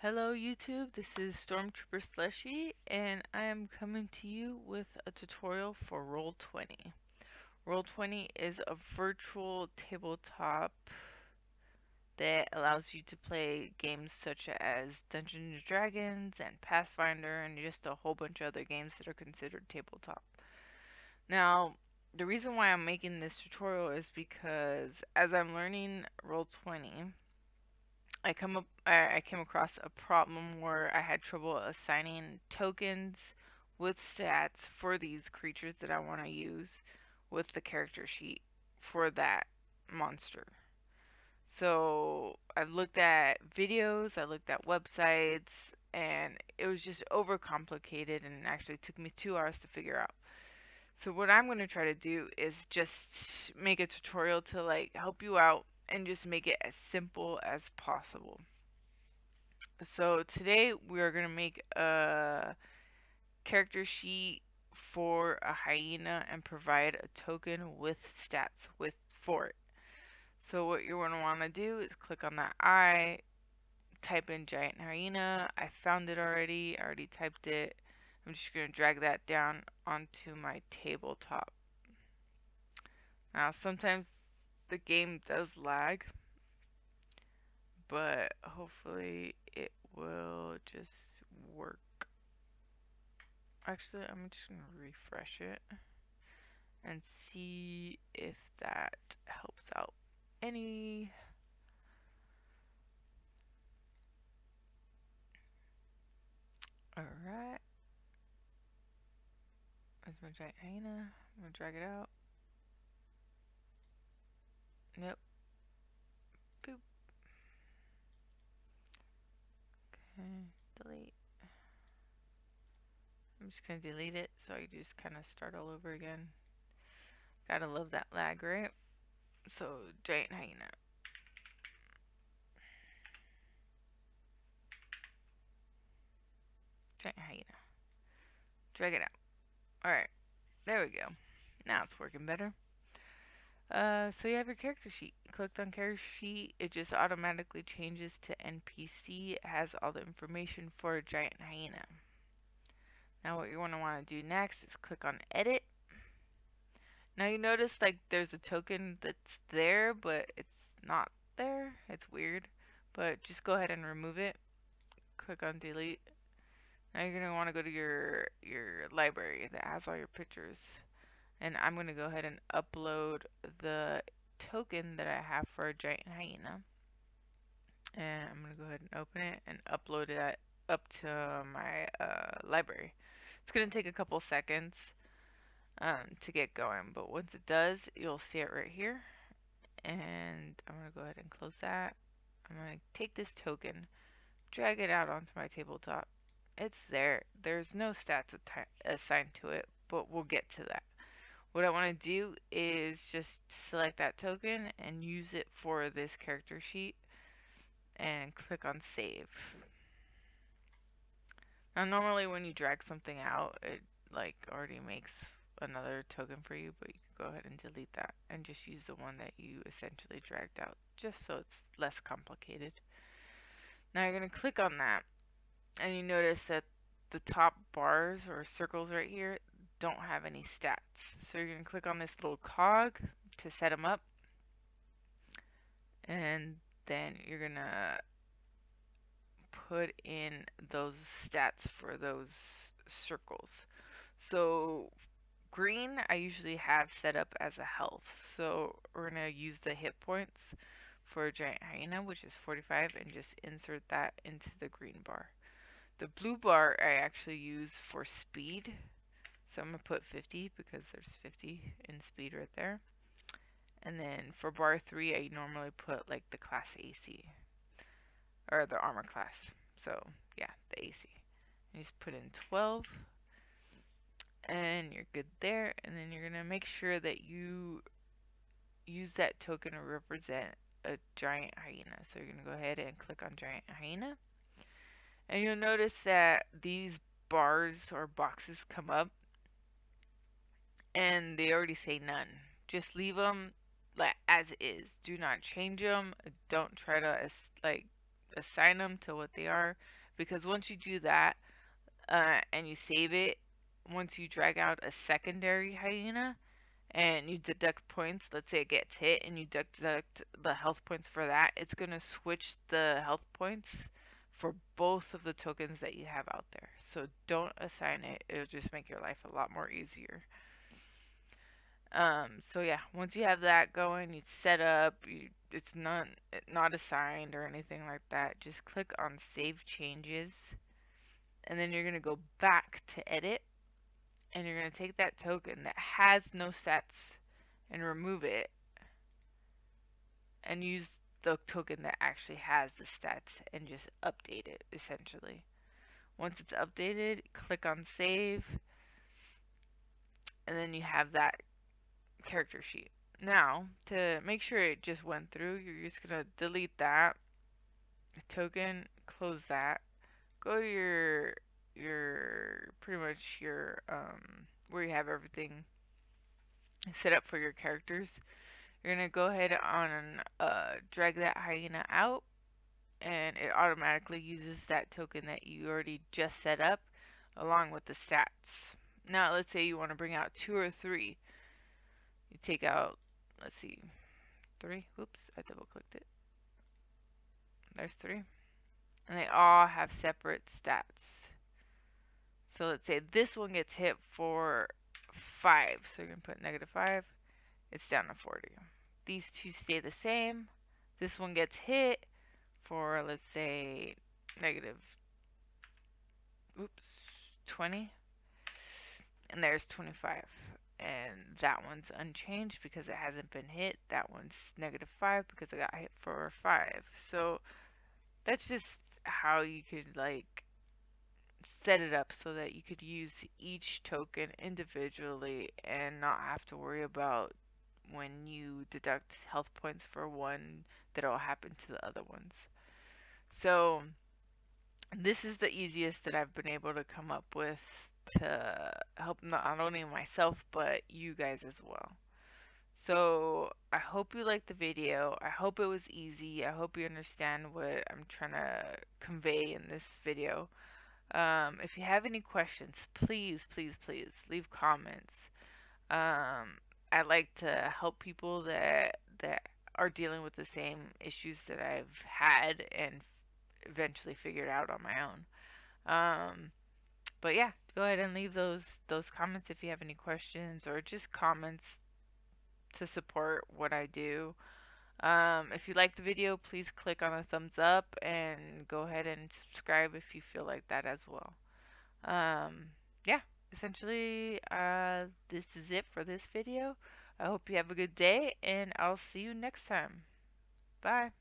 Hello YouTube, this is Stormtrooper Slushy, and I am coming to you with a tutorial for Roll20. Roll20 is a virtual tabletop that allows you to play games such as Dungeons and Dragons and Pathfinder and just a whole bunch of other games that are considered tabletop. Now, the reason why I'm making this tutorial is because as I'm learning Roll20, I came across a problem where I had trouble assigning tokens with stats for these creatures that I want to use with the character sheet for that monster. So I looked at videos, I looked at websites, and it was just overcomplicated and actually took me 2 hours to figure out. So what I'm going to try to do is just make a tutorial to like help you out and just make it as simple as possible. So today we are going to make a character sheet for a hyena and provide a token with stats for it. So what you're going to want to do is click on that eye, type in giant hyena. I found it already. I already typed it. I'm just going to drag that down onto my tabletop. Now sometimes the game does lag, but hopefully it will just work. Actually, I'm just going to refresh it and see if that helps out any. Alright, there's my giant hyena. I'm going to drag it out. Yep, boop. Okay, delete. I'm just going to delete it so I just kind of start all over again. Gotta love that lag, right? So, giant hyena. Giant hyena. Drag it out. Alright, there we go. Now it's working better. So you have your character sheet. Clicked on character sheet, it just automatically changes to NPC. It has all the information for a giant hyena. Now what you're going to want to do next is click on edit. Now you notice like there's a token that's there, but it's not there. It's weird. But just go ahead and remove it. Click on delete. Now you're going to want to go to your library that has all your pictures. And I'm going to go ahead and upload the token that I have for a giant hyena. And I'm going to go ahead and open it and upload it up to my library. It's going to take a couple seconds to get going, but once it does, you'll see it right here. And I'm going to go ahead and close that. I'm going to take this token, drag it out onto my tabletop. It's there. There's no stats assigned to it, but we'll get to that. What I want to do is just select that token and use it for this character sheet and click on save. Now normally when you drag something out, it like already makes another token for you, but you can go ahead and delete that and just use the one that you essentially dragged out, just so it's less complicated. Now you're going to click on that and you notice that the top bars or circles right here don't have any stats. So you're going to click on this little cog to set them up, and then you're going to put in those stats for those circles. So green I usually have set up as a health. So we're going to use the hit points for a giant hyena, which is 45, and just insert that into the green bar. The blue bar I actually use for speed. So I'm going to put 50 because there's 50 in speed right there. And then for bar 3 I normally put like the class AC. Or the armor class. So yeah, the AC. You just put in 12 and you're good there. And then you're going to make sure that you use that token to represent a giant hyena. So you're going to go ahead and click on giant hyena. And you'll notice that these bars or boxes come up and they already say none. Just leave them like as is. Do not change them. Don't try to like assign them to what they are, because once you do that, and you save it, once you drag out a secondary hyena and you deduct points, let's say it gets hit and you deduct the health points for that, it's going to switch the health points for both of the tokens that you have out there. So don't assign it. It'll just make your life a lot more easier. So yeah, once you have that going, you set up, it's not assigned or anything like that. Just click on Save Changes, and then you're gonna go back to Edit, and you're gonna take that token that has no stats and remove it, and use the token that actually has the stats and just update it essentially. Once it's updated, click on Save, and then you have that character sheet. Now, to make sure it just went through, you're just gonna delete that token, close that, go to your pretty much your where you have everything set up for your characters. You're gonna go ahead and drag that hyena out, and it automatically uses that token that you already just set up along with the stats. Now, let's say you want to bring out 2 or 3. You take out, let's see, 3. Oops, I double clicked it. There's 3. And they all have separate stats. So let's say this one gets hit for 5. So you're going to put -5. It's down to 40. These two stay the same. This one gets hit for, let's say, negative, oops, 20. And there's 25. And that one's unchanged because it hasn't been hit. That one's -5 because it got hit for 5. So that's just how you could like set it up so that you could use each token individually and not have to worry about when you deduct health points for one that will happen to the other ones. So this is the easiest that I've been able to come up with to help not only myself but you guys as well. So I hope you liked the video. I hope it was easy. I hope you understand what I'm trying to convey in this video. If you have any questions, please, please, please leave comments. I like to help people that are dealing with the same issues that I've had and eventually figured out on my own. But yeah, go ahead and leave those comments if you have any questions or just comments to support what I do. If you like the video, please click on the thumbs up and go ahead and subscribe if you feel like that as well. Yeah, essentially, this is it for this video. I hope you have a good day, and I'll see you next time. Bye.